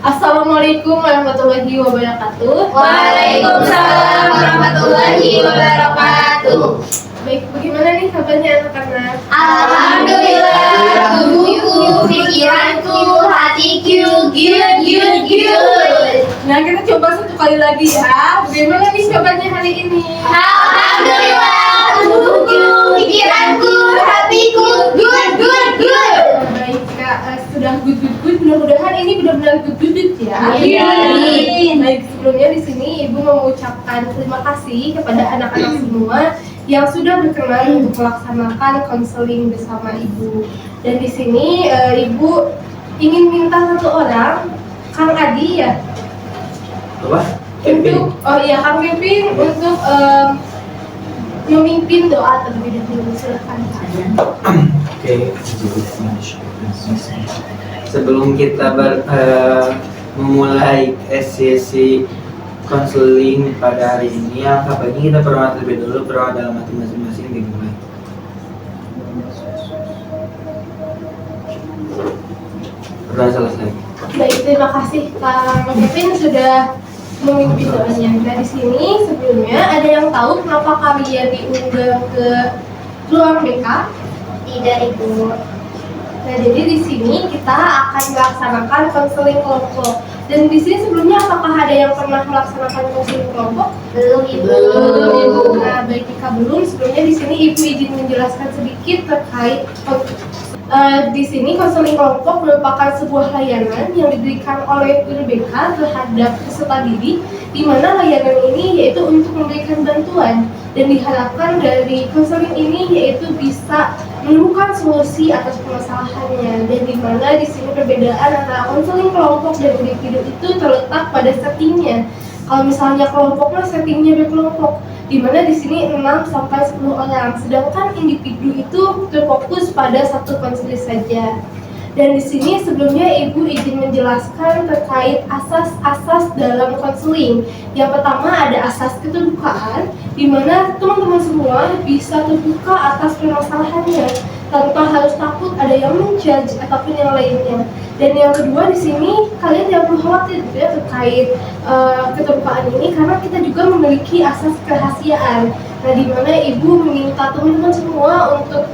Assalamualaikum warahmatullahi wabarakatuh. Waalaikumsalam warahmatullahi wabarakatuh. Baik, bagaimana nih kabarnya anak-anak? Alhamdulillah, tubuhku, pikiranku, hatiku, good. Nah, kita coba satu kali lagi ya. Bagaimana nih kabarnya hari ini? Alhamdulillah, tubuhku, pikiranku, hatiku, good. Baik, Kak, sudah good. Mudah-mudahan ini benar-benar good ya. Amin. Baik, sebelumnya di sini Ibu mengucapkan terima kasih kepada anak-anak semua yang sudah berkenan untuk melaksanakan konseling bersama Ibu. Dan di sini Ibu ingin minta satu orang, Kang Adi ya, Apa? Kang Kevin untuk memimpin doa terlebih dahulu. Silakan. Oke. Sebelum kita memulai sesi konseling pada hari ini, alangkah baiknya kita berdoa terlebih dulu, berdoa dalam hati masing-masing dimulai. Berdoa selesai. Baik, terima kasih Kang Kevin sudah memimpin doanya. Nah, di sini sebelumnya ada yang tahu kenapa kalian diundang ke ruang BK? Tidak, Ibu. Nah, jadi di sini kita akan melaksanakan konseling kelompok. Dan di sini sebelumnya apakah ada yang pernah melaksanakan konseling kelompok? Belum, Ibu. Nah, baik jika belum, sebelumnya di sini Ibu izin menjelaskan sedikit terkait di sini konseling kelompok merupakan sebuah layanan yang diberikan oleh guru BK terhadap peserta didik, di mana layanan ini yaitu untuk memberikan bantuan dan diharapkan dari konseling ini yaitu bisa menemukan solusi atas permasalahannya. Dan di mana di sini perbedaan antara konseling kelompok dan individu itu terletak pada settingnya. Kalau misalnya kelompok settingnya berkelompok, di mana di sini 6 sampai 10 orang, sedangkan individu itu terfokus pada satu konseling saja. Dan di sini sebelumnya Ibu izin menjelaskan terkait asas-asas dalam konseling. Yang pertama ada asas keterbukaan, di mana teman-teman semua bisa terbuka atas permasalahannya tanpa harus takut ada yang menjudge ataupun yang lainnya. Dan yang kedua di sini kalian tidak perlu khawatir gitu ya terkait keterbukaan ini, karena kita juga memiliki asas kerahasiaan. Nah, di mana Ibu meminta teman-teman semua untuk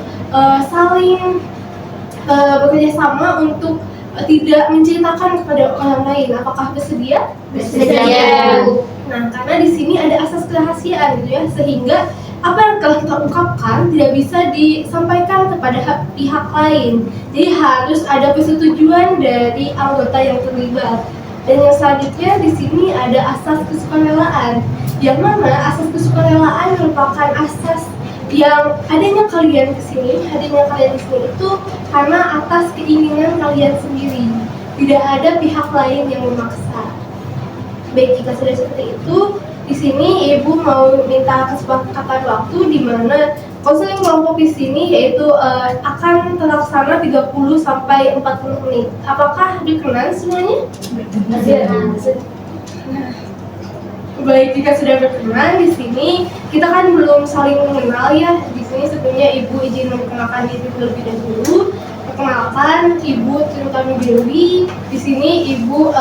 saling bekerja sama untuk tidak menceritakan kepada orang lain. Apakah bersedia? Bersedia. Nah, karena di sini ada asas kerahasiaan gitu ya, sehingga apa yang telah kita ungkapkan tidak bisa disampaikan kepada pihak lain. Jadi harus ada persetujuan dari anggota yang terlibat. Dan yang selanjutnya di sini ada asas kesukarelaan, yang mana asas kesukarelaan merupakan asas yang adanya kalian di sini itu karena atas keinginan kalian sendiri, tidak ada pihak lain yang memaksa. Baik, jika sudah seperti itu, di sini Ibu mau minta kesepakatan waktu di mana konseling kelompok di sini yaitu akan terlaksana 30 sampai 40 menit. Apakah berkenan semuanya? Baik, jika sudah berkenan di sini kita kan belum saling mengenal ya. Di sini sebelumnya Ibu izin memperkenalkan diri terlebih dahulu. Perkenalkan, Ibu Trutami Dewi. Di sini Ibu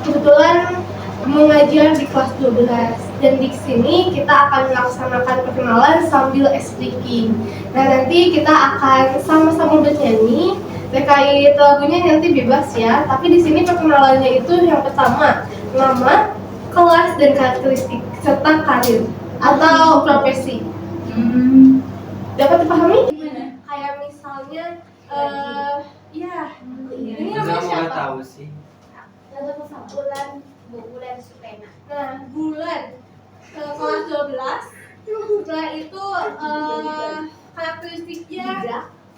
kebetulan mengajar di kelas 12. Dan di sini kita akan melaksanakan perkenalan sambil speaking. Nah, nanti kita akan sama-sama bernyanyi. Terkait lagunya nanti bebas ya. Tapi di sini perkenalannya itu yang pertama nama, kelas dan karakteristik serta karir atau profesi. Dapat dipahami? Gimana? Kayak misalnya ini namanya siapa? Tahu sih. Bulan Supena. Nah, bulan kelas 12. Setelah itu karakteristiknya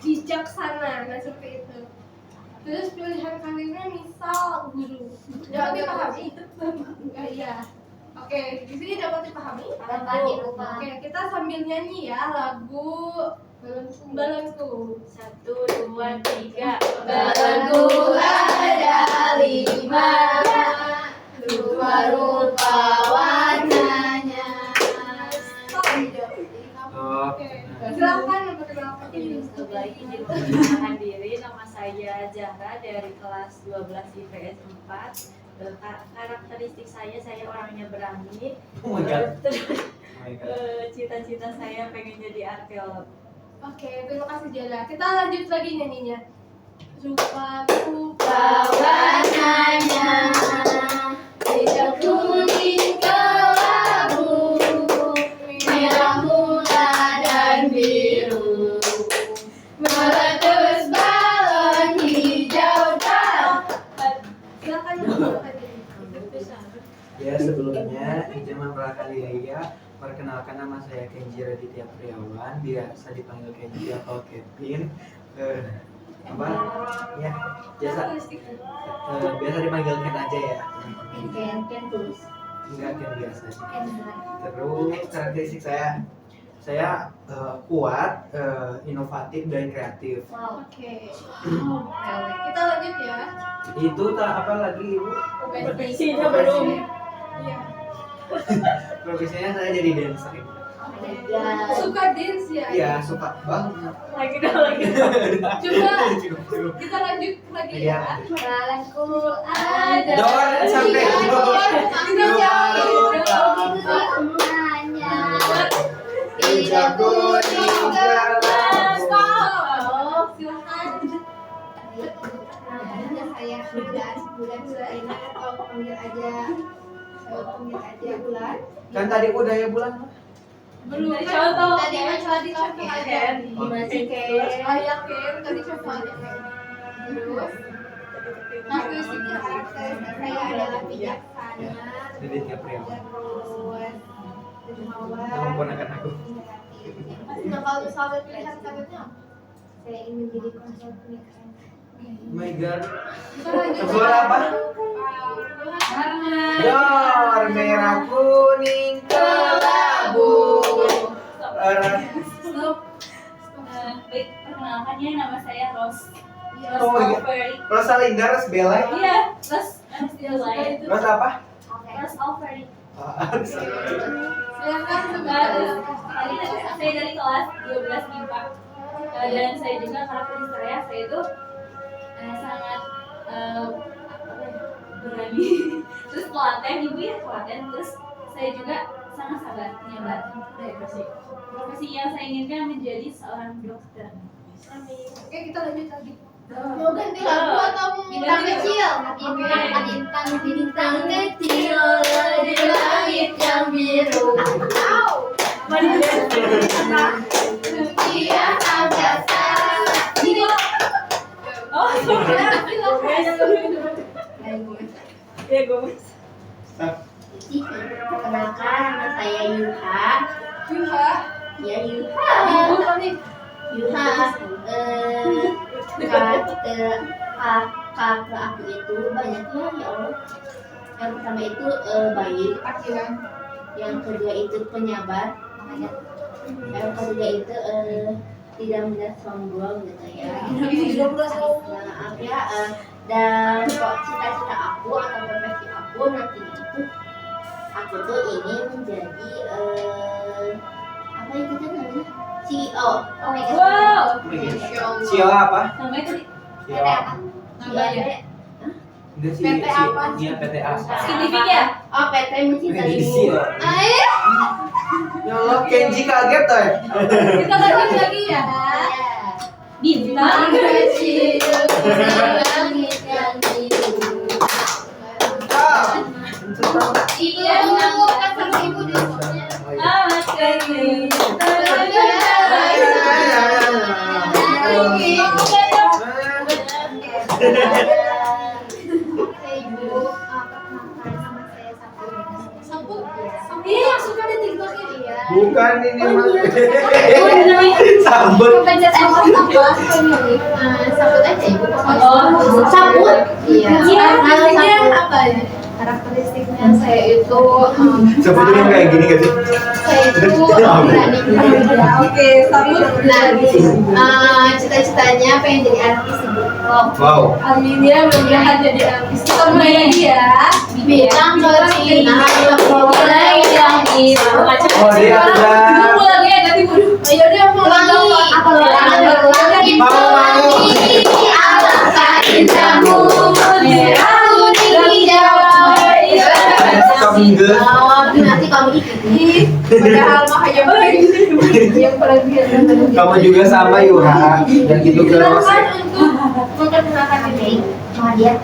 bijaksana. Nah, seperti itu. Terus pilihan karirnya misal guru. Dapat dipahami? Iya. Oke, di sini dapat dipahami? Oke, kita sambil nyanyi ya lagu Balonku. 1, 2, 3. Balonku ada 5, rupa warnanya. Oke, silakan memperkenalkan diri. Perkenalkan diri, nama saya Zahra dari kelas 12 IPS 4. Karakteristik saya orangnya berani. Oh my god. Terus Oh my god. cita-cita saya pengen jadi arkeolog. Oke, terima kasih Jala. Kita lanjut lagi nyanyinya. Rupaku Warnanya hijau kuning kelabu, merah muda dan biru, meletus balon hijau terang. silakan. Ya sebelumnya izin memperkenalkan perkenalkan nama saya Kenji Raditya Priawan, biasa dipanggil Kenji atau Kevin. Apa? Ya, biasa dipanggil Ken aja ya. Ken tulus. Enggak Ken biasa. Terus karakteristik saya kuat, inovatif dan kreatif. Wow. Oke. Kita lanjut ya. Itu tak apa lagi Ibu? Profesinya belum. Iya. Profesinya saya jadi dancer. Ibu. Ya. Suka dance ya? Iya, suka banget. Lagi. Coba Cukup. kita lanjut lagi Iya. ya. Jalanku ada. Dor sampai dor. Kita jauh. Hijau kuning kelabu. Stop. Silakan. Namanya saya bulan Sulaina atau panggil aja bulan. Kan tadi udah ya bulan. Belum Tadi kan? contoh. Tadi contoh aja. Ken. Gimana sih Ken? Ayah Ken tadi contoh aja Ken. Terus karakteristiknya Karakteristik saya adalah bijaksana, Raditya Priawan. terus dermawan, Nama ponakan aku. Nah, kalau misalnya pilihan karirnya apa? saya ingin menjadi konsul pernikahan. Oh my god. Kita lanjut. Suara apa? Dor merah kuning kelabu. Stop. Baik, perkenalkannya nama saya Ros. Oh my God. Alferi. Rosalinda, Rosbella. Iya, Ros Alferi. Ros apa? Ros Alferi. Silakan Tadi saya dari kelas 12 MIPA. Dan saya juga karakteristik saya itu sangat berani. Terus telaten, ibu ya telaten. Terus saya juga sangat sabar, penyabar. Profesi yang saya inginkan menjadi seorang dokter. Oke, kita lanjut lagi. Mau ganti lagu atau bintang kecil? Bintang kecil di langit yang biru. Dia angkasa. Oh, ya gue. Perkenalkan nama saya Yuha. Yuha. Ya Yuha. Ibu kali. Yuha. Kakak aku itu banyaknya ya Allah. Yang pertama itu baik, Akhiran. yang kedua itu penyabar, yang ketiga itu tidak mudah sombong gitu ya. Tidak mudah sombong. Maaf ya, dan kok cita-cita aku atau profesi aku nanti itu aku tuh ingin menjadi apa itu tadi namanya? CEO. Wow. Sio apa? Namanya tadi Sio apa? Namanya. Enggak sih. PT apa? Iya, PT apa? Signifikan ya? Oh, PT mencintaimu. Sio. Ayo. Ya Allah, Kenji kaget tuh. Kita lanjut lagi ya. Bintang kecil di langit yang biru. Iya, kan sama ibu di rumahnya. Amat kecil. Iya, yang suka di TikTok ini. Bukan ini mah. Sambut. Sambut. Pencet emot apa? Sambut aja ibu. Oh, sambut. Iya. Karakteristiknya apa ya? Karakteristiknya saya itu Sebetulnya kayak gini gak sih? saya itu berani. Oke, sambut lagi. Cita-citanya pengen jadi artis ibu. Wow. Amin ya, mudah-mudahan jadi artis. Kita mulai lagi ya. Bintang kecil mulai yang biru. Oh dia udah. Tunggu lagi ya, ganti bulu. Ayo deh, mau Alangkah indahmu, merah kuning hijau enggak. Nanti kamu ikutin. Padahal mah hanya yang perhatian. Kamu juga sama Yura. Dan gitu girls. Silakan untuk memperkenalkan diri. Kemudian,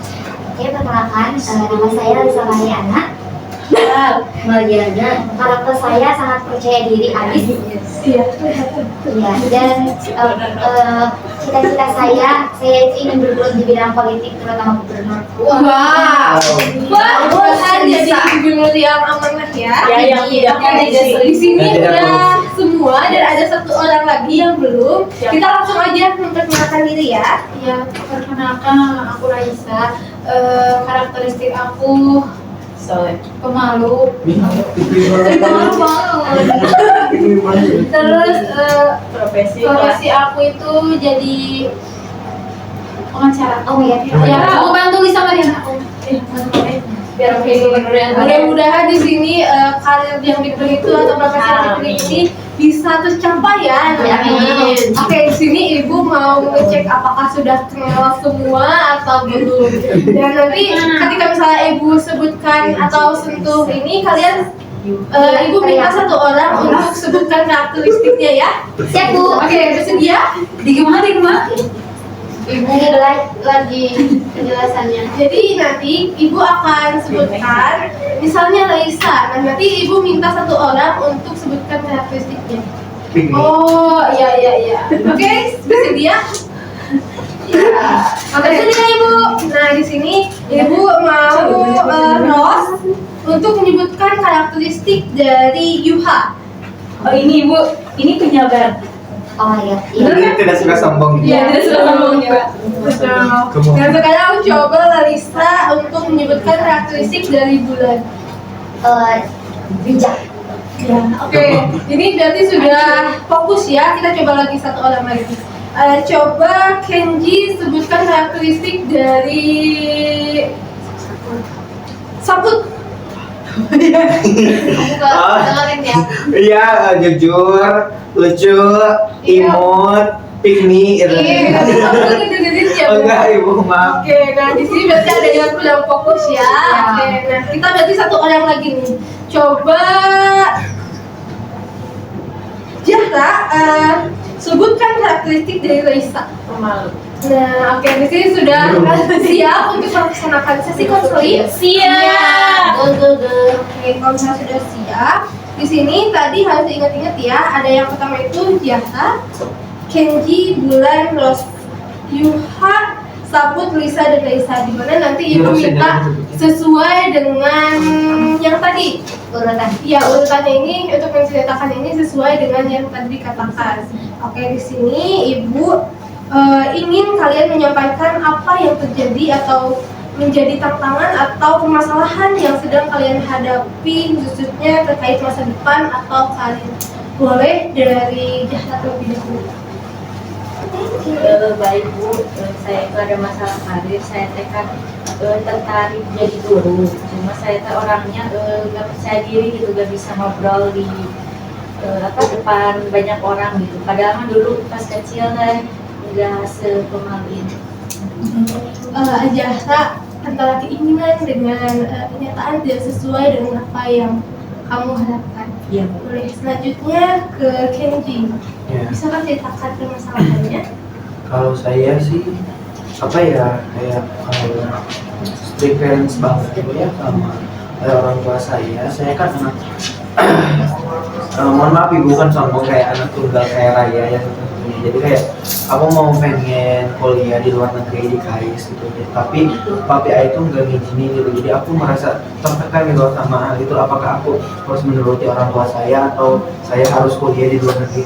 oke perkenalkan, nama saya Lisa Mariana. Mariana, karakter saya sangat percaya diri, abis. Iya. Ya, dan cita-cita saya ingin bergelut di bidang politik, terutama gubernur. Wow. Bukan jadi gubernur yang amanah ya. Ya, yang tidak Di sini Yang tidak udah semua dan ada satu orang lagi yang belum. Kita langsung aja memperkenalkan diri ya. Ya, perkenalkan aku Raisa. Karakteristik aku pemalu. Terus profesi aku itu jadi pengacara. Oh ya, Ya, aku bantu Lisa Mariana. Biar oke gubernur yang Mudah-mudahan di sini karir yang diberi itu atau profesi yang diberi ini bisa tercapai ya. Amin. Oke, di sini ibu mau ngecek apakah sudah kenal semua atau belum. Dan nanti ketika misalnya ibu sebutkan atau sentuh ini, kalian ibu minta satu orang untuk sebutkan karakteristiknya ya. siap Bu. Oke, bersedia? di rumah. Ibu lagi penjelasannya. Jadi nanti ibu akan sebutkan, misalnya Raisa. Nah nanti ibu minta satu orang untuk sebutkan karakteristiknya. Oh, iya. Oke, bersedia? Ya. Oke, bersedia ibu. Nah di sini ibu mau Ros untuk menyebutkan karakteristik dari Yuha. Oh ini Ibu, ini penyabar. Oh ya, Ini tidak suka sombong. Iya, tidak suka sombong juga. Betul. Dan sekarang coba Larissa untuk menyebutkan karakteristik dari bulan. bijak. Ya, oke. Ini berarti sudah fokus ya. Kita coba lagi satu orang lagi. Coba Kenji sebutkan karakteristik dari Sabut. Dengerin ya. Iya, jujur, lucu, imut, piknik. Iya, aku dengerin ya. Oh enggak, ibu maaf. Oke, nah di sini berarti ada yang kurang fokus ya. Oke, nah kita berarti satu orang lagi nih. Coba Jahra, sebutkan karakteristik dari Raisa. Pemalu. Nah, oke, di sini sudah siap untuk melaksanakan sesi konseling. Siap. Oke, kalau misalnya sudah siap, di sini tadi harus diingat-ingat ya. Ada yang pertama itu Jahra, Kenji, Bulan, Ros, Yuha, Sabut, Lisa, dan Raisa. Dimana nanti ibu minta sesuai dengan yang tadi Urutan. ya urutannya ini untuk menceritakan ini sesuai dengan yang tadi dikatakan. Oke, di sini ibu ingin kalian menyampaikan apa yang terjadi atau menjadi tantangan atau permasalahan yang sedang kalian hadapi khususnya terkait masa depan atau karir. Boleh dari Jahra terlebih dahulu. Baik Bu, saya itu ada masalah karir, saya tekan tertarik jadi guru. Cuma saya tuh orangnya nggak percaya diri gitu, nggak bisa ngobrol di depan banyak orang gitu. Padahal mah dulu pas kecil saya nggak sepemalu ini. Jahra, antara keinginan dengan kenyataan tidak sesuai dengan apa yang kamu harapkan. Iya Bu. Boleh selanjutnya ke Kenji. Ya. Bisa kan ceritakan permasalahannya? Kalau saya sih apa ya kayak strict parents banget gitu ya sama orang tua saya. Saya kan anak mohon maaf ibu kan sombong kayak anak tunggal kayak Raya ya tentunya. Jadi kayak aku mau pengen kuliah di luar negeri di KAIS gitu. Tapi papi ayah itu nggak ngizinin gitu. Jadi aku merasa tertekan gitu sama hal itu. Apakah aku harus menuruti orang tua saya atau saya harus kuliah di luar negeri?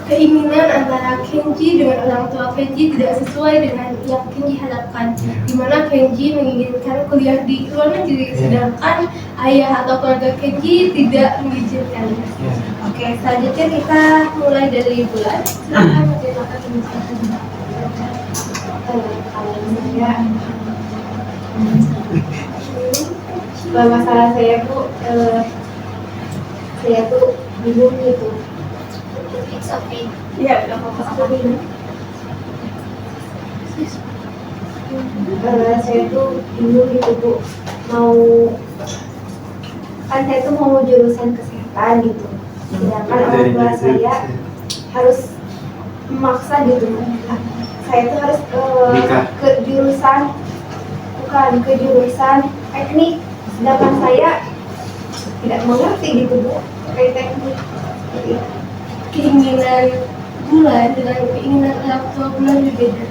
Keinginan antara Kenji dengan orang tua Kenji tidak sesuai dengan yang Kenji harapkan. Di mana Kenji menginginkan kuliah di luar negeri, sedangkan ayah atau keluarga Kenji tidak mengizinkannya. Oke, selanjutnya kita mulai dari Bulan. Silakan menceritakan permasalahannya. Masalah saya Bu, saya tuh bingung gitu. It's okay. Iya, udah fokus dulu. Saya tuh bingung gitu Bu, mau kan saya tuh mau jurusan kesehatan gitu, sedangkan orang tua saya harus memaksa gitu. Saya tuh harus Nikah. ke jurusan teknik, sedangkan saya tidak mengerti gitu Bu terkait teknik. Jadi, Keinginan bulan dengan keinginan orang tua bulan berbeda.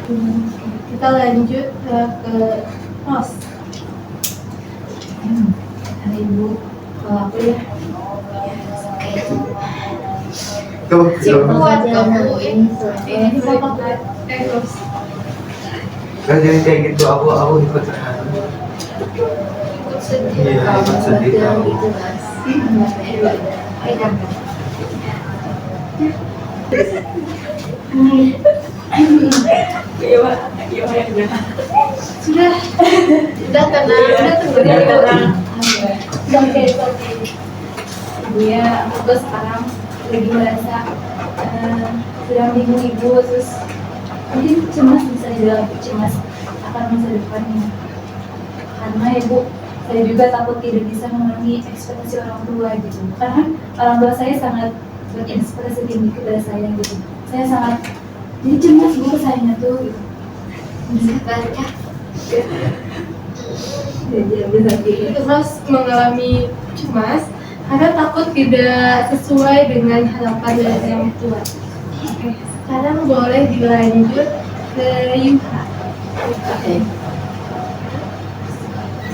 Kita lanjut ke Ros. Hari Ibu, kalau aku ya Tuh, Kuat kamu ini ini sama buat Ros. kan jadi kayak gitu, aku ikut terharu. Ikut sedih. Iya, ikut sedih bilang tahu. gitu Mas. Sudah tenang, udah tunggu Udah dari tenang. Oke. Ibu ya, aku tuh sekarang lagi merasa sedang bingung Ibu, terus mungkin cemas, bisa dibilang cemas akan masa depannya. Karena Ibu, saya juga takut tidak bisa memenuhi ekspektasi orang tua gitu. Karena orang tua saya sangat berekspektasi tinggi kepada saya gitu. Saya sangat jadi cemas Bu kesayangnya tuh gitu. Baca. Jadi Terus mengalami cemas karena takut tidak sesuai dengan harapan dari orang tua. Oke, sekarang boleh dilanjut ke Yuha. Oke.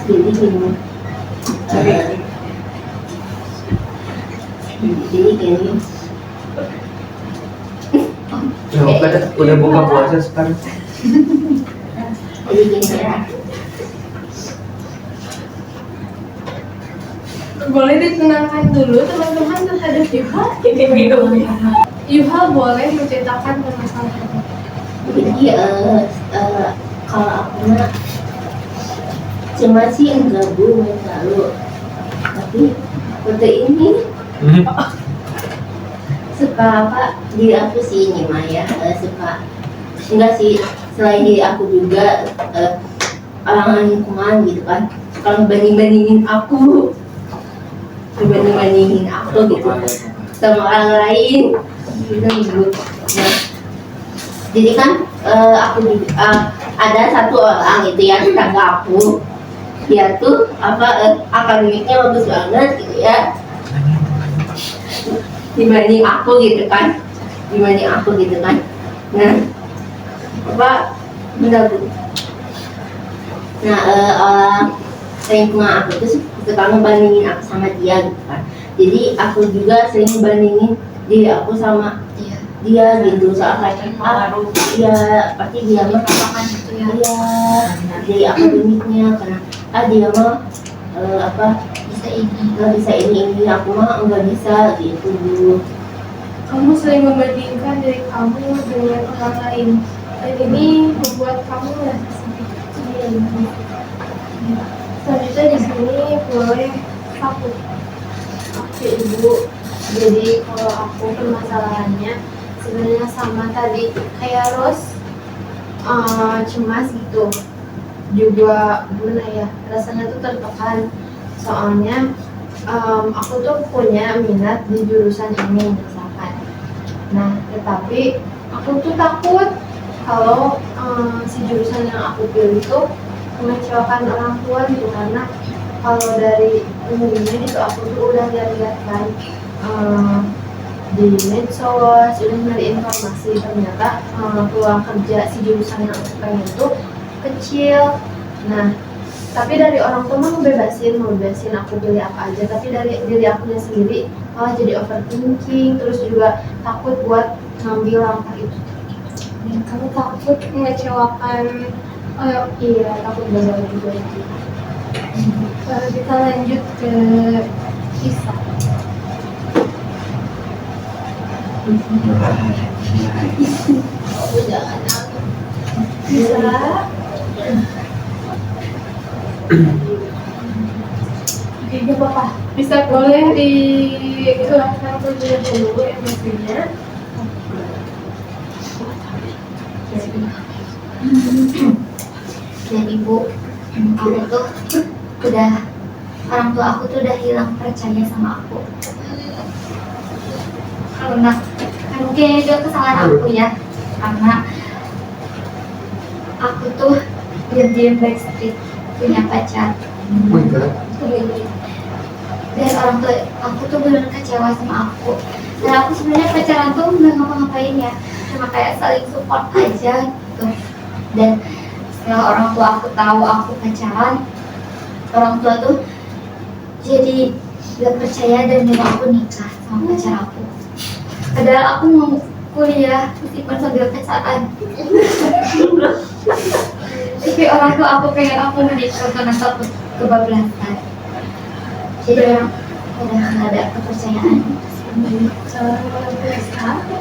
Jadi gini. Jadi gini. Udah buka puasa sekarang. Jadi gini ya. Boleh ditenangkan dulu teman-teman terhadap Yuha. Yuha boleh menceritakan permasalahannya. Jadi kalau aku mah cuma sih enggak Bu, enggak terlalu. Tapi waktu ini suka apa diri aku sih ini mah ya, suka enggak sih, selain diri aku juga orang lingkungan gitu kan suka banding-bandingin aku gitu sama orang lain gitu. Nah, jadi kan aku juga ada satu orang gitu ya, tetangga aku, dia tuh akademiknya bagus banget gitu ya, dibanding aku gitu kan. Nah benar Bu. Nah lingkungan aku tuh suka ngebandingin aku sama dia gitu kan. Jadi aku juga sering bandingin diri aku sama dia gitu, soalnya dia pasti dia mah gitu ya. dia dari akademiknya, karena dia mah nggak bisa ini aku mah nggak bisa gitu Bu. Kamu sering membandingkan diri kamu dengan orang lain, dan ini membuat kamu merasa sedih. Selanjutnya di sini boleh aku. Oke Ibu, jadi kalau aku permasalahannya sebenarnya sama tadi kayak Ros, cemas gitu, juga gimana ya, rasanya tuh tertekan soalnya aku tuh punya minat di jurusan ini misalkan. Nah tetapi aku tuh takut kalau si jurusan yang aku pilih tuh mengecewakan orang tua gitu, karena kalau dari umumnya itu aku tuh udah lihat kan di medsos, udah nyari informasi, ternyata peluang kerja si jurusan yang aku pengen itu kecil. Nah tapi dari orang tua mah ngebebasin aku pilih apa aja, tapi dari diri akunya sendiri malah jadi overthinking, terus juga takut buat ngambil langkah itu. Dan kamu takut mengecewakan Iya, takut gagal juga gitu. kita lanjut ke Isa. Jangan Bisa Oke, gak apa-apa. Bisa boleh dijelaskan terlebih dahulu emosinya. jadi Bu, aku tuh udah orang tua aku tuh udah hilang percaya sama aku. Karena mungkin ini juga kesalahan aku ya, karena aku tuh diam-diam backstreet punya pacar. Oh my god. Dan orang tua aku tuh benar kecewa sama aku. Dan aku sebenarnya pacaran tuh nggak ngapa-ngapain ya, cuma kayak saling support aja gitu. Dan setelah orang tua aku tahu aku pacaran, orang tua tuh jadi gak percaya dan nyuruh aku nikah sama pacar aku. Padahal aku mau kuliah meskipun sambil pacaran. Tapi orang tua aku pengen aku menikah karena takut kebablasan. Jadi orang udah nggak ada kepercayaan.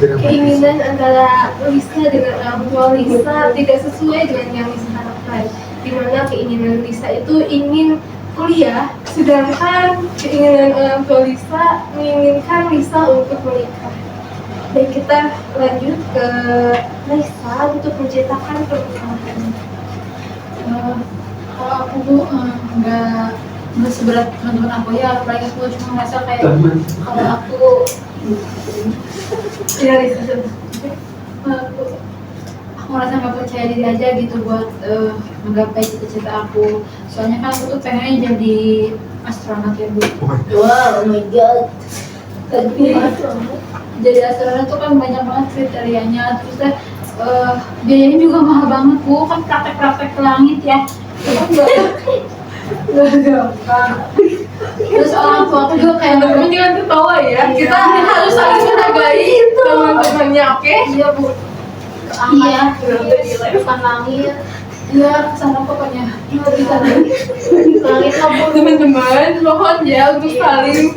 Keinginan antara Lisa dengan orang tua Lisa tidak sesuai dengan yang Lisa harapkan. Dimana keinginan Lisa itu ingin kuliah, sedangkan keinginan orang tua Lisa menginginkan Lisa untuk menikah. Dan kita lanjut ke Lisa untuk menceritakan permasalahannya. Kalau aku tuh nggak seberat teman-teman aku ya, apalagi aku cuma ngerasa kayak kalau aku Ya Lisa, aku ngerasa nggak percaya diri aja gitu buat menggapai cita-cita aku. Soalnya kan aku tuh pengen jadi astronot ya Bu. Wow, oh my god. Tapi jadi astronot tuh kan banyak banget kriterianya, terus biayanya juga mahal banget Bu, kan praktek-praktek ke langit ya. Itu kan nggak gampang. Terus orang tua aku juga kayak teman-teman jangan ketawa ya. Kita harus saling menghargai teman-temannya, oke? iya Bu, Iya, bukan langit. iya kesana pokoknya. Iya bisa. Langit kabur. Teman-teman, mohon ya untuk saling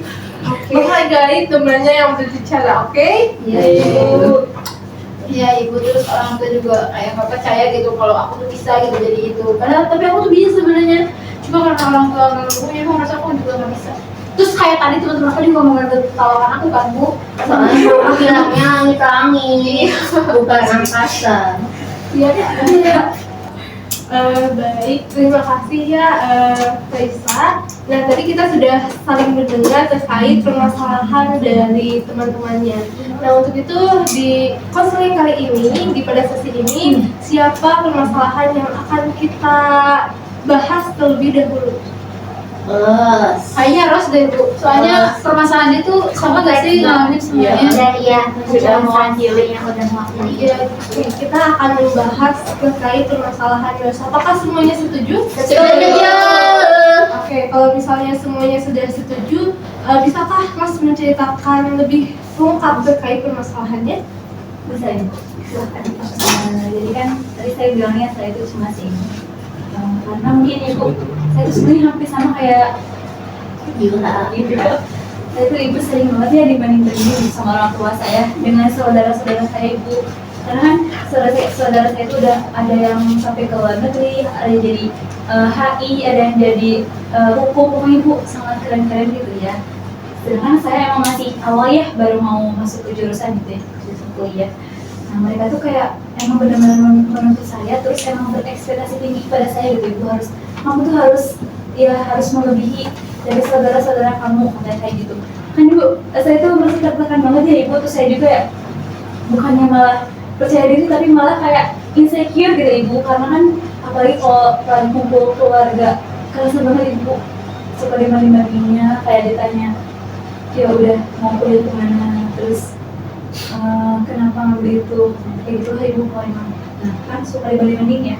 menghargai temannya yang berbicara, oke? Iya Ibu. Iya Ibu, terus orang tua juga kayak nggak percaya gitu kalau aku tuh bisa gitu jadi itu. Padahal tapi aku tuh bisa sebenarnya. Cuma karena orang tua nggak mau, ya merasa aku juga nggak bisa. Terus kayak tadi teman-teman aku juga mau menertawakan aku kan Bu. Soalnya aku bilangnya langit-langit, bukan angkasa. Iya iya. Baik, terima kasih ya Raisa. Nah tadi kita sudah saling mendengar terkait permasalahan dari teman-temannya. Nah untuk itu di konseling kali ini, pada sesi ini, siapa permasalahan yang akan kita bahas terlebih dahulu? Kayaknya Ros deh Bu. Soalnya permasalahan itu sama gak sih ngalamin semuanya? Dan iya, Sudah mewakili yang udah mewakili. Iya, kita akan membahas terkait permasalahan Ros. Apakah semuanya setuju? Setuju. Oke, kalau misalnya semuanya sudah setuju, bisakah Mas menceritakan lebih lengkap terkait permasalahannya? Bisa ya? Silahkan. Jadi kan tadi saya bilangnya saya itu cuma sini. Karena mungkin ibu, saya itu sebenarnya hampir sama kayak Gila. ibu. Saya itu ibu sering banget ya dibanding-bandingin sama orang tua saya dengan saudara-saudara saya ibu. Karena kan saudara saya itu udah ada yang sampai ke luar negeri, ada yang jadi HI, ada yang jadi hukum, pokoknya ibu sangat keren-keren gitu ya. Sedangkan saya emang masih awal ya, baru mau masuk ke jurusan gitu ya, jurusan kuliah. Nah mereka tuh kayak emang benar-benar menuntut saya, terus emang berekspektasi tinggi pada saya gitu, ibu harus, kamu tuh harus melebihi dari saudara-saudara kamu, katanya kayak gitu. Kan ibu, saya tuh merasa tertekan banget ya ibu, terus saya juga ya bukannya malah percaya diri tapi malah kayak insecure gitu ibu, karena kan apalagi kalau lagi kumpul keluarga kerasa banget ibu suka dibanding-bandingnya, kayak ditanya ya udah mau kuliah kemana, terus kenapa ngambil itu, kayak gitu lah ibu kalau emang. Nah kan suka dibanding-banding ya,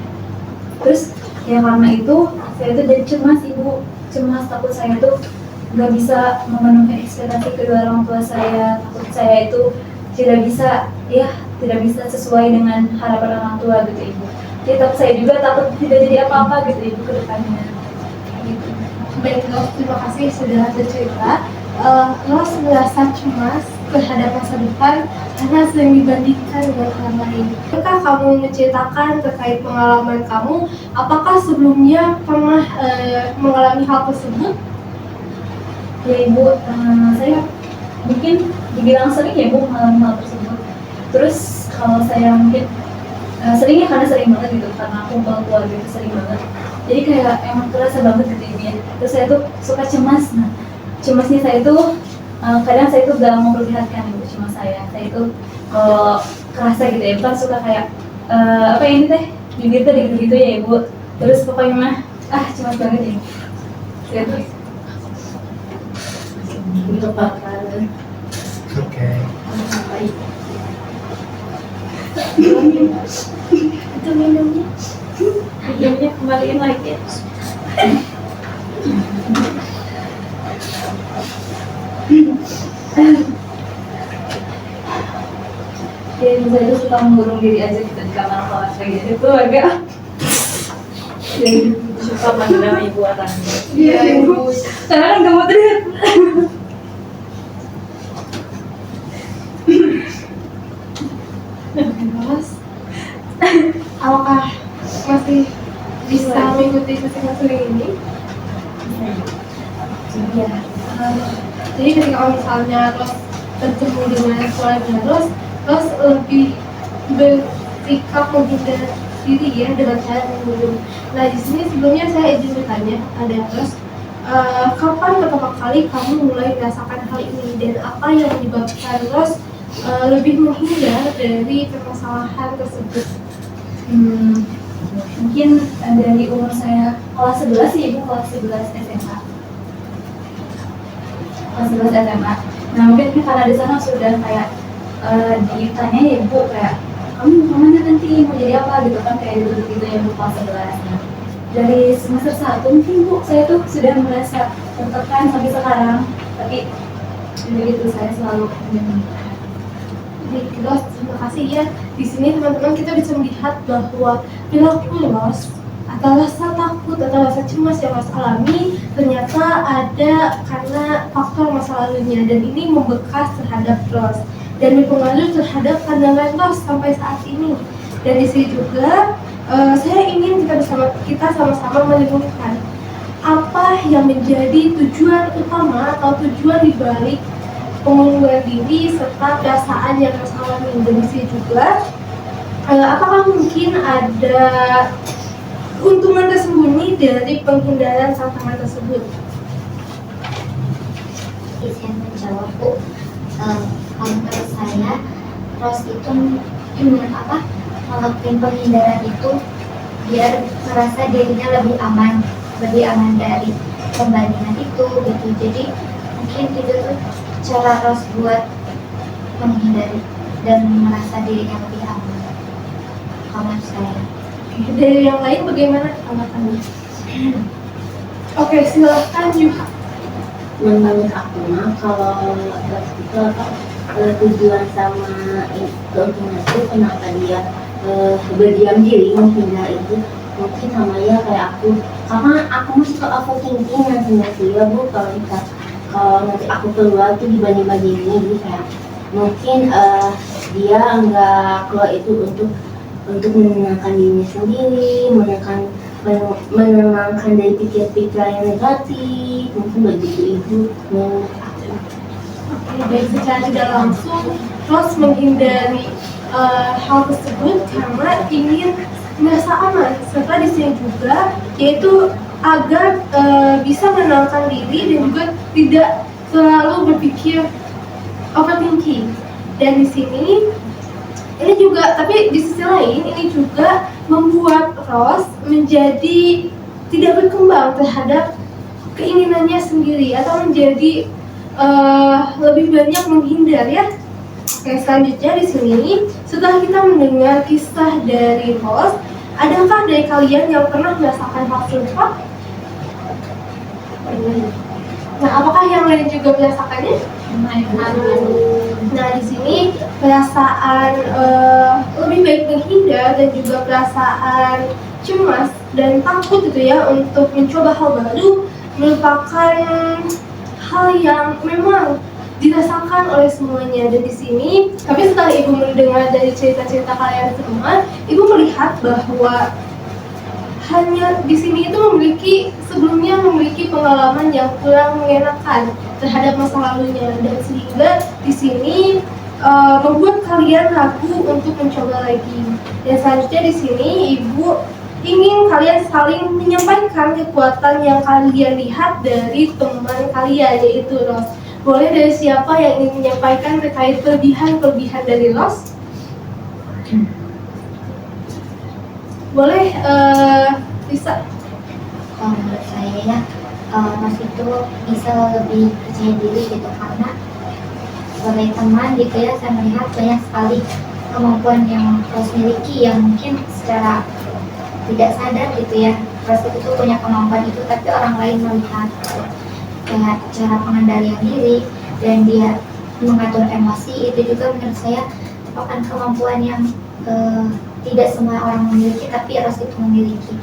terus ya karena itu saya tuh jadi cemas ibu, cemas takut saya tuh nggak bisa memenuhi ekspektasi kedua orang tua saya, takut saya itu tidak bisa sesuai dengan harapan orang tua gitu ibu. Jadi takut saya juga takut tidak jadi apa-apa gitu ibu ke depannya. Gitu. Baik, Ros, terima kasih sudah bercerita. Ros merasa cemas terhadap masa depan karena sering dibandingkan dengan orang lain. Apakah kamu menceritakan terkait pengalaman kamu? Apakah sebelumnya pernah mengalami hal tersebut? Ya ibu, saya mungkin dibilang sering ya bu mengalami hal tersebut. Terus kalau saya mungkin sering ya karena sering banget gitu, karena kumpul keluarga itu sering banget. jadi kayak emang kerasa banget gitu ini ya. Terus saya tuh suka cemas. Nah, cemasnya saya tuh kadang saya tuh gak memperlihatkan gitu cemas saya itu kerasa gitu ya, bukan suka kayak apa ini teh bibir tuh gitu-gitu ya ibu. Terus pokoknya mah cemas banget ya saya tuh. Untuk makanan. Oke. Itu minumnya kembaliin lagi. Ya, saya itu suka mengurung diri aja gitu di kamar kelas kayak gitu, itu agak jadi Suka mandang ibu orangnya. iya ibu karena kan kamu terlihat Terus, apakah masih bisa mengikuti sesi konseling ini? ya Jadi ketika misalnya Ros bertemu dengan keluarga Ros lebih bersikap menghindar diri ya dengan cara mengunjung. Nah di sini sebelumnya saya izin bertanya ada Ros, kapan pertama kali kamu mulai merasakan hal ini dan apa yang menyebabkan Ros lebih menghindar dari permasalahan tersebut? Mungkin dari umur saya kelas 11 sih ibu, kelas 11 SMA. Kelas 11 SMA. Nah mungkin karena di sana sudah kayak ditanya ya ibu kayak kamu mau kemana nanti, mau jadi apa gitu kan, kayak gitu ya ibu kelas 11. Nah, dari semester 1 mungkin bu saya tuh sudah merasa tertekan sampai sekarang, tapi begitu saya selalu menyembunyikan. Baik, Ros, terima kasih ya. Di sini teman-teman kita bisa melihat bahwa perilaku Ros atau rasa takut atau rasa cemas yang Ros alami ternyata ada karena faktor masa lalunya dan ini membekas terhadap Ros dan berpengaruh terhadap pandangan Ros sampai saat ini. Dan di sini juga saya ingin kita sama-sama merenungkan apa yang menjadi tujuan utama atau tujuan dibalik pengunduran diri serta perasaan yang Ros alami. Dan di sini juga apakah mungkin ada keuntungan tersembunyi dari penghindaran tantangan tersebut? Saya menjawab bu, kalau menurut saya Ros itu melakukan penghindaran itu biar merasa dirinya lebih aman dari pembandingan itu gitu. Jadi mungkin itu tuh cara Ros buat menghindari dan merasa dirinya lebih aman. Kalau saya. Dari yang lain bagaimana tanggapannya? Oke, silahkan juga. Menurut aku mah kalau itu tujuan sama keuntungan itu kenapa dia berdiam diri menghindar itu mungkin sama ya kayak aku, karena aku masih suka overthinking nanti ya bu, kalau nanti aku keluar tuh dibanding-bandingin jadi kayak mungkin dia nggak keluar itu untuk menenangkan dirinya sendiri, menenangkan dari pikiran yang negatif, mungkin begitu itu menurut aku. Oke, baik, secara tidak langsung Ros menghindari hal tersebut karena ingin merasa aman serta di sini juga yaitu agar bisa menenangkan diri dan juga tidak selalu berpikir overthinking. Dan di sini ini juga, tapi di sisi lain ini juga membuat Ros menjadi tidak berkembang terhadap keinginannya sendiri atau menjadi lebih banyak menghindar ya. Oke, selanjutnya di sini setelah kita mendengar kisah dari Ros, adakah dari kalian yang pernah merasakan hal serupa? Nah, apakah yang lain juga merasakannya? Nah, di sini perasaan lebih baik menghindar dan juga perasaan cemas dan takut gitu ya untuk mencoba hal baru merupakan hal yang memang dirasakan oleh semuanya. Dan di sini, tapi setelah ibu mendengar dari cerita-cerita kalian semua, ibu melihat bahwa hanya di sini itu sebelumnya memiliki pengalaman yang kurang mengenakan terhadap masa lalunya, dan sehingga di sini membuat kalian ragu untuk mencoba lagi. Dan selanjutnya di sini ibu ingin kalian saling menyampaikan kekuatan yang kalian lihat dari teman kalian, yaitu Ros. Boleh dari siapa yang ingin menyampaikan terkait kelebihan-kelebihan dari Ros? Boleh, bisa. Kalau menurut saya ya, Ros itu bisa lebih percaya diri gitu, karena sebagai teman gitu ya, saya melihat banyak sekali kemampuan yang Ros miliki yang mungkin secara tidak sadar gitu ya, Ros itu punya kemampuan itu, tapi orang lain melihat gitu. Kayak cara pengendalian diri dan dia mengatur emosi, itu juga menurut saya merupakan kemampuan yang tidak semua orang memiliki, tapi Ros itu memiliki,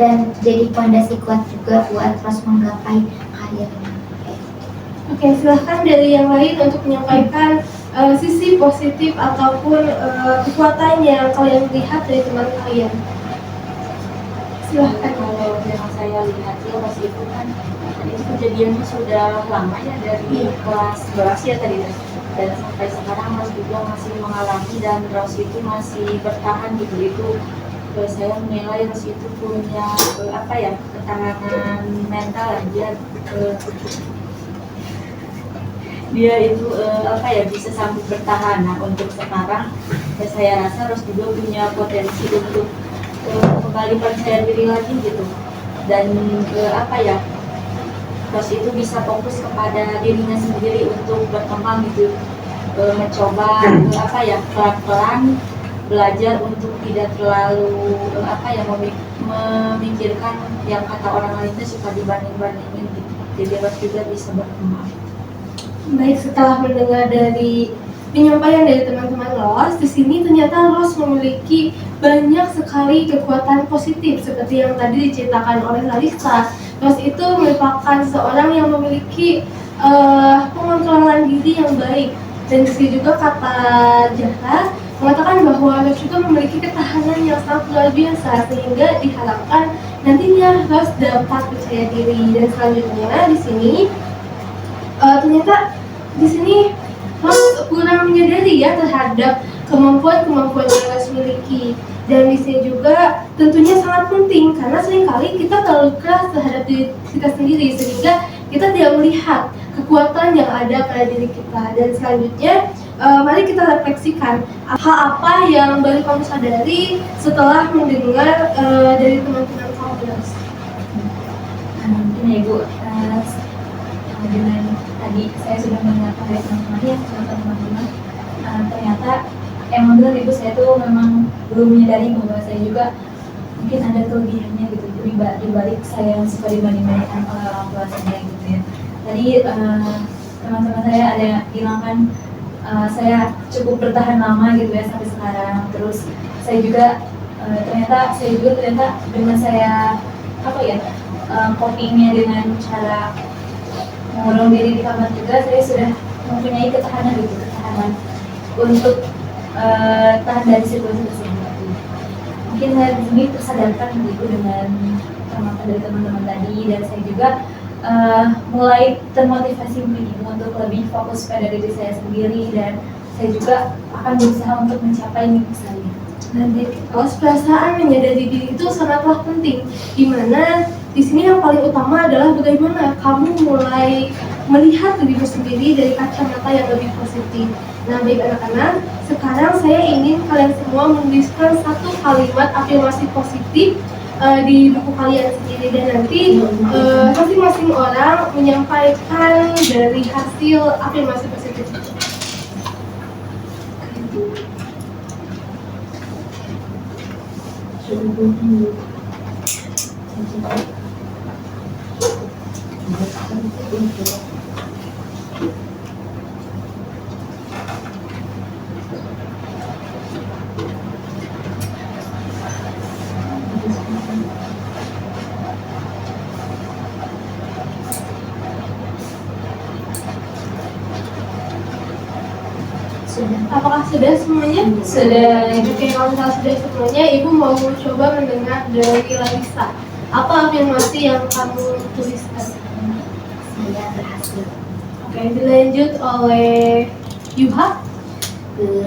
dan jadi fondasi kuat juga buat Ros menggapai karirnya. Oke, silahkan dari yang lain untuk menyampaikan sisi positif ataupun kekuatan yang kalian lihat dari teman kalian. Silahkan. Kalau yang saya lihat ya, Ros itu kan itu kejadiannya sudah lama ya, dari kelas 12 ya tadi, dan sampai sekarang Ros juga masih mengalami, dan Ros itu masih bertahan gitu. Itu saya menilai Ros itu punya ketahanan mental aja. Dia itu bisa sampai bertahan. Nah, untuk sekarang saya rasa Ros juga punya potensi untuk kembali percaya diri lagi gitu, dan Ros itu bisa fokus kepada dirinya sendiri untuk berkembang gitu, mencoba pelan-pelan belajar untuk tidak terlalu memikirkan yang kata orang lain itu suka dibanding-bandingin gitu. Jadi Ros juga bisa berkembang. Baik, setelah mendengar dari penyampaian dari teman-teman Ros, di sini ternyata Ros memiliki banyak sekali kekuatan positif seperti yang tadi diceritakan oleh Larissa. Ros itu merupakan seorang yang memiliki pengontrolan diri yang baik, dan di sini juga kata Jahra mengatakan bahwa Ros juga memiliki ketahanan yang sangat luar biasa, sehingga diharapkan nantinya Ros dapat percaya diri. Dan selanjutnya di sini ternyata di sini Ros kurang menyadari ya terhadap kemampuan-kemampuan yang Ros miliki. Dan di sini juga tentunya sangat penting karena seringkali kita terlalu keras terhadap diri kita sendiri, sehingga kita tidak melihat kekuatan yang ada pada diri kita. Dan selanjutnya mari kita refleksikan hal apa yang baru kamu sadari setelah mendengar dari teman-teman kamu, Ros. Mungkin ya Ibu, dengan tadi saya sudah mendengarkan dari teman-teman ya, teman-teman, ternyata emang benar Ibu, saya tuh memang belum menyadari bahwa saya juga mungkin ada kelebihannya gitu di balik saya yang suka dibanding-bandingkan oleh orang tua saya gitu ya. Tadi teman-teman saya ada yang bilang kan saya cukup bertahan lama gitu ya sampai sekarang. Terus saya juga ternyata dengan saya copingnya dengan cara mengurung diri di kamar juga, saya sudah mempunyai ketahanan untuk tahan dari situasi tersebut. Mungkin saya di sini tersadarkan gitu dengan teman-teman tadi, dan saya juga mulai termotivasi untuk lebih fokus pada diri saya sendiri, dan saya juga akan berusaha untuk mencapai mimpi saya. Nanti perasaan menyadari diri itu sangatlah penting, dimana di sini yang paling utama adalah bagaimana kamu mulai melihat dirimu sendiri dari kacamata yang lebih positif. Nah, baik anak-anak, sekarang saya ingin kalian semua menuliskan satu kalimat afirmasi positif di buku kalian sendiri, dan nanti masing-masing orang menyampaikan dari hasil afirmasi positif itu. Apakah sudah semuanya? Sudah. Oke, kalau misalnya sudah semuanya, Ibu mau coba mendengar dari Larissa. Apa afirmasi yang kamu tuliskan? Saya berhasil. Oke, dilanjut oleh Yuha.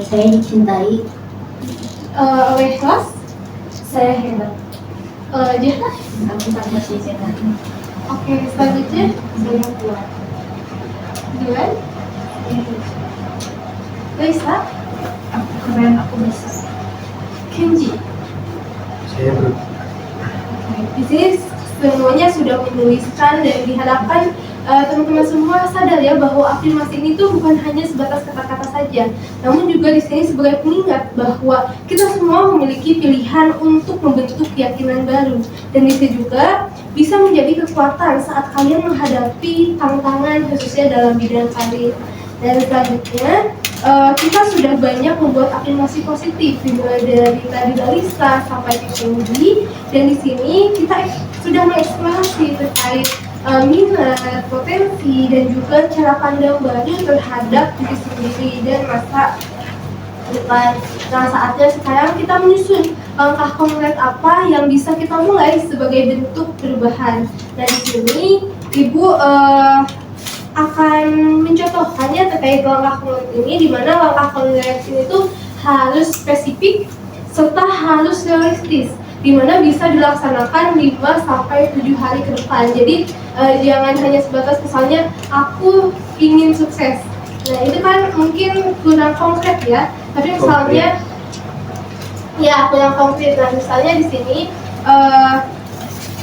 Saya dicintai. Oleh Ros. Saya hebat. Jahra. Aku tak masih izin lagi. Oke, selanjutnya Saya kuat. Duan, Lisa, Keren, aku bisa. Kenji. Saya belum. Di sini semuanya sudah menuliskan dan diharapkan teman-teman semua sadar ya bahwa afirmasi ini tuh bukan hanya sebatas kata-kata saja, namun juga di sini sebagai pengingat bahwa kita semua memiliki pilihan untuk membentuk keyakinan baru, dan itu juga bisa menjadi kekuatan saat kalian menghadapi tantangan khususnya dalam bidang karir. Dan selanjutnya kita sudah banyak membuat afirmasi positif dimulai dari tadi Lisa sampai ke Kenji, dan di sini kita sudah mengeksplorasi terkait minat, potensi, dan juga cara pandang baru terhadap diri sendiri dan masa depan. Nah, saatnya sekarang kita menyusun langkah konkret apa yang bisa kita mulai sebagai bentuk perubahan. Nah, di sini Ibu akan mencontohkannya terkait langkah konkret ini, di mana langkah konkret ini tuh harus spesifik serta harus realistis, di mana bisa dilaksanakan 5 sampai 7 hari ke depan. Jadi jangan hanya sebatas misalnya aku ingin sukses. Nah, itu kan mungkin kurang konkret ya. Tapi misalnya ya kurang konkret. Nah, misalnya di sini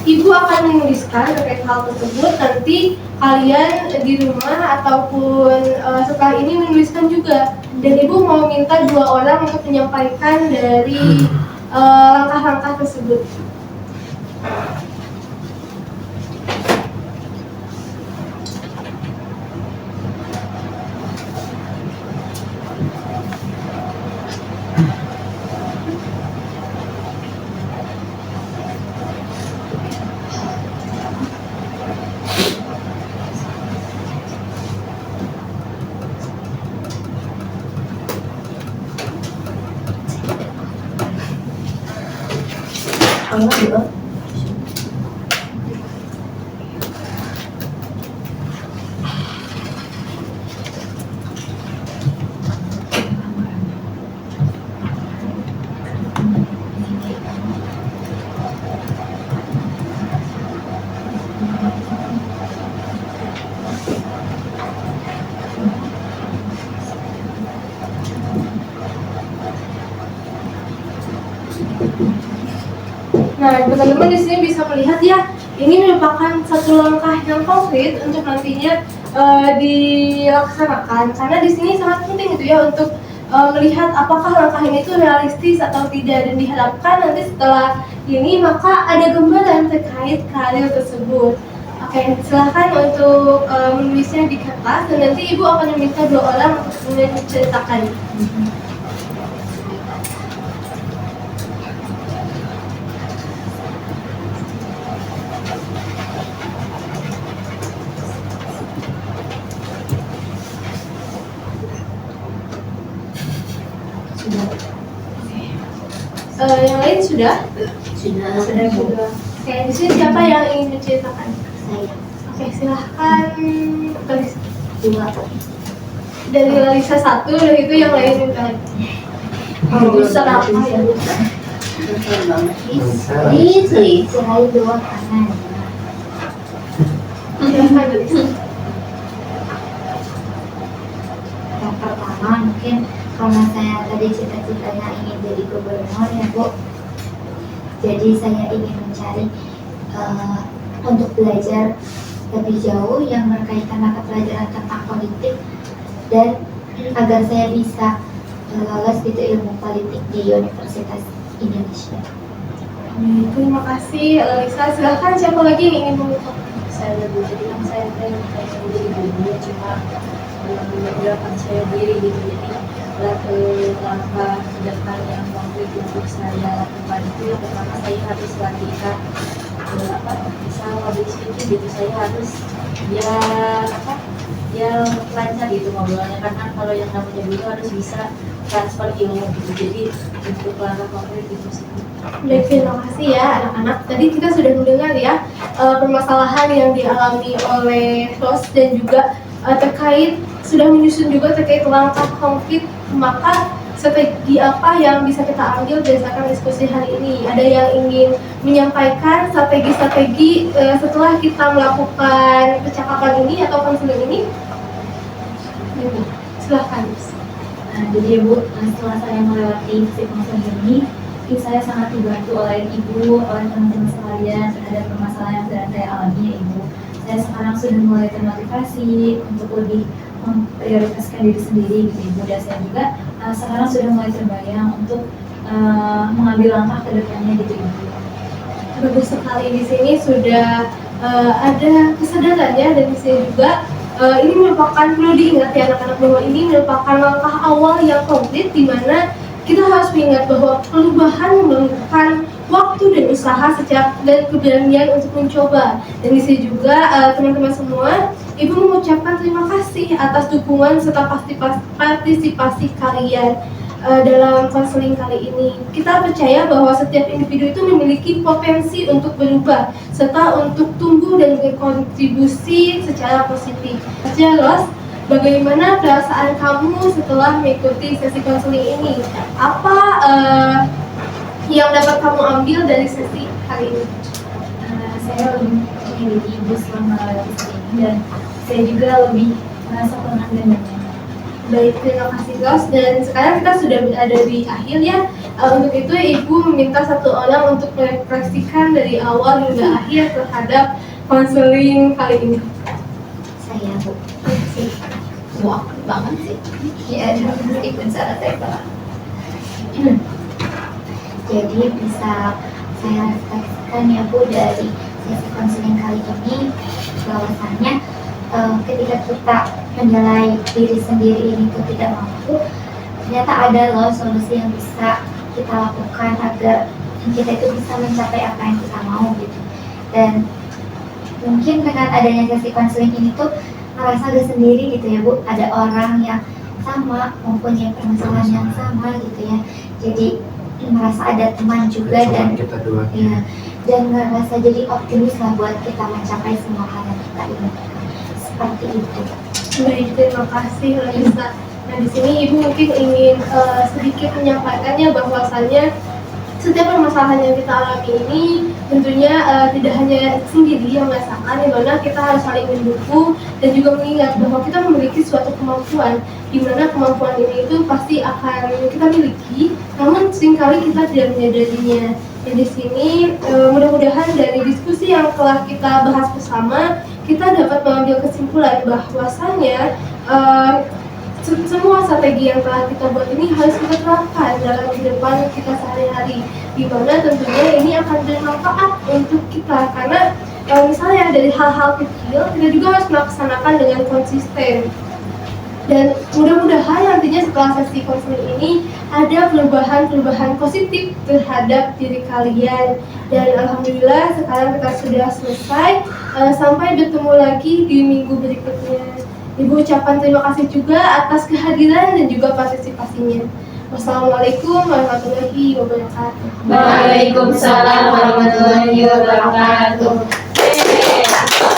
Ibu akan menuliskan terkait hal tersebut, nanti kalian di rumah ataupun setelah ini menuliskan juga, dan Ibu mau minta 2 orang untuk menyampaikan dari langkah-langkah tersebut. Nah, teman-teman di sini bisa melihat ya, ini merupakan satu langkah yang konkret untuk nantinya dilaksanakan. Karena di sini sangat penting itu ya untuk melihat apakah langkah ini itu realistis atau tidak, dan diharapkan nanti setelah ini maka ada gambaran terkait karir tersebut. Oke, silahkan untuk menulisnya di kertas, dan nanti Ibu akan meminta 2 orang untuk menceritakan. Yang lain sudah? Sudah. Oke, di sini siapa yang ingin menceritakan? Saya Oke, silahkan tulis. 2. Dari Lisa 1, dan itu yang lain minta. Bisa apa ya? Susah banget sih. Bisa. Saya 2 kanan. Silahkan tulis. Yang pertama mungkin karena saya tadi cita-citanya ingin jadi gubernur ya Bu, jadi saya ingin mencari untuk belajar lebih jauh yang berkaitan dengan pelajaran tentang politik, dan agar saya bisa lolos gitu ilmu politik di Universitas Indonesia. Terima kasih Lisa. Silahkan siapa lagi yang ingin mengucapkan? Saya lebih jadi kan saya pengen jadi guru, cuma menggunakan saya diri gitu. Jadi langkah ke depan yang konkret untuk saya lakukan itu, pertama saya harus latihan bisa public speaking gitu. Saya harus lancar gitu ngobrolnya, karena kalau yang namanya guru harus bisa transfer ilmu gitu. Jadi untuk langkah konkret itu sih. Baik, terima kasih ya anak-anak. Tadi kita sudah mendengar ya permasalahan yang dialami oleh Ros, dan juga terkait sudah menyusun juga terkait langkah konkret. Maka strategi apa yang bisa kita ambil berdasarkan diskusi hari ini. Ada yang ingin menyampaikan strategi-strategi setelah kita melakukan percakapan ini atau konseling ini? Ibu, silahkan. Nah, jadi Bu, setelah saya melewati sesi konseling ini saya sangat dibantu oleh Ibu, oleh teman-teman sekalian terhadap permasalahan yang sedang saya alami ya Ibu. Saya sekarang sudah mulai termotivasi untuk lebih memprioritaskan diri sendiri gitu Ibu, dan saya juga sekarang sudah mulai terbayang untuk mengambil langkah ke depannya gitu Ibu. Bagus sekali, di sini sudah ada kesadarannya, dan di sini juga ini merupakan, perlu diingat ya anak-anak, bahwa ini merupakan langkah awal yang konkret, di mana kita harus mengingat bahwa perubahan memerlukan waktu dan usaha dan keberanian untuk mencoba. Dan di sini juga teman-teman semua, Ibu mengucapkan terima kasih atas dukungan serta partisipasi kalian dalam konseling kali ini. Kita percaya bahwa setiap individu itu memiliki potensi untuk berubah serta untuk tumbuh dan berkontribusi secara positif. Ros, bagaimana perasaan kamu setelah mengikuti sesi konseling ini? Apa yang dapat kamu ambil dari sesi hari ini? Saya lebih memiliki Ibu selama sesi ini, dan saya juga lebih merasa tenang dan nyaman. Baik, terima kasih Ros. Dan sekarang kita sudah berada di akhir ya. Untuk itu Ibu meminta satu orang untuk merefleksikan dari awal hingga akhir terhadap konseling kali ini. Saya Bu. Wah, banget sih. Ya, meskipun cara saya salah. Jadi bisa saya refleksikan ya Bu dari sesi konseling kali ini, bahwasannya ketika kita menilai diri sendiri ini tuh tidak mampu, ternyata ada loh solusi yang bisa kita lakukan agar kita itu bisa mencapai apa yang kita mau gitu. Dan mungkin dengan adanya sesi konseling ini tuh merasa gak sendiri gitu ya Bu, ada orang yang sama mempunyai permasalahan yang sama gitu ya. Jadi merasa ada teman juga, dan kita dua ya, dan merasa jadi optimis lah buat kita mencapai semua hal yang kita inginkan. Seperti itu. Baik, terima kasih Lisa. Nah, di sini Ibu mungkin ingin sedikit menyampaikannya bahwasannya setiap permasalahan yang kita alami ini tentunya tidak hanya sendiri yang merasakan, di mana kita harus saling mendukung dan juga mengingat bahwa kita memiliki suatu kemampuan, di mana kemampuan ini itu pasti akan kita miliki, namun seringkali kita tidak menyadarinya. Dan di sini mudah-mudahan dari diskusi yang telah kita bahas bersama, kita dapat mengambil kesimpulan bahwasannya semua strategi yang telah kita buat ini harus kita terapkan dalam kehidupan kita sehari-hari, di mana tentunya ini akan bermanfaat untuk kita, karena misalnya dari hal-hal kecil kita juga harus melaksanakan dengan konsisten. Dan mudah-mudahan nantinya setelah sesi konseling ini ada perubahan-perubahan positif terhadap diri kalian. Dan alhamdulillah sekarang kita sudah selesai. Sampai bertemu lagi di minggu berikutnya. Ibu ucapkan terima kasih juga atas kehadiran dan juga partisipasinya. Wassalamualaikum warahmatullahi wabarakatuh. Waalaikumsalam warahmatullahi wabarakatuh.